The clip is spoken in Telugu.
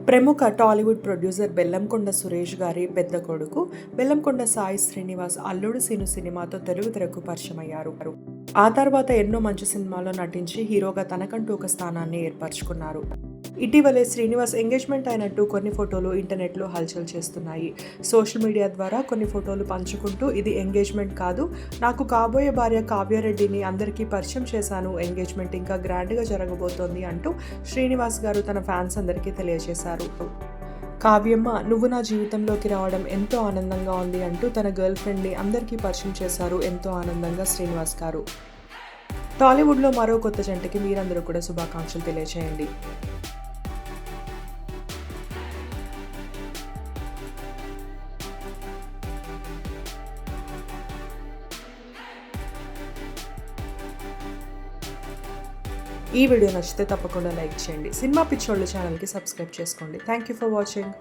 ప్రముఖ టాలీవుడ్ ప్రొడ్యూసర్ బెల్లంకొండ సురేష్ గారి పెద్ద కొడుకు బెల్లంకొండ సాయి శ్రీనివాస్ అల్లుడు సీను సినిమాతో తెలుగు తెరకు పరిచయమయ్యారు. ఆ తర్వాత ఎన్నో మంచి సినిమాల్లో నటించి హీరోగా తనకంటూ ఒక స్థానాన్ని ఏర్పరచుకున్నారు. ఇటీవలే శ్రీనివాస్ ఎంగేజ్మెంట్ అయినట్టు కొన్ని ఫోటోలు ఇంటర్నెట్లో హల్చల్ చేస్తున్నాయి. సోషల్ మీడియా ద్వారా కొన్ని ఫోటోలు పంచుకుంటూ ఇది ఎంగేజ్మెంట్ కాదు, నాకు కాబోయే భార్య కావ్యారెడ్డిని అందరికీ పరిచయం చేశాను, ఎంగేజ్మెంట్ ఇంకా గ్రాండ్గా జరగబోతోంది అంటూ శ్రీనివాస్ గారు తన ఫ్యాన్స్ అందరికీ తెలియజేశారు. కావ్యమ్మ, నువ్వు నా జీవితంలోకి రావడం ఎంతో ఆనందంగా ఉంది అంటూ తన గర్ల్ ఫ్రెండ్ని అందరికీ పరిచయం చేశారు ఎంతో ఆనందంగా శ్రీనివాస్ గారు. టాలీవుడ్లో మరో కొత్త జంటకి మీరందరూ కూడా శుభాకాంక్షలు తెలియజేయండి. ఈ వీడియో నచ్చితే తప్పకుండా లైక్ చేయండి. సినిమా పిచ్చోళ్ళు ఛానల్కి సబ్స్క్రైబ్ చేసుకోండి. Thank you for watching.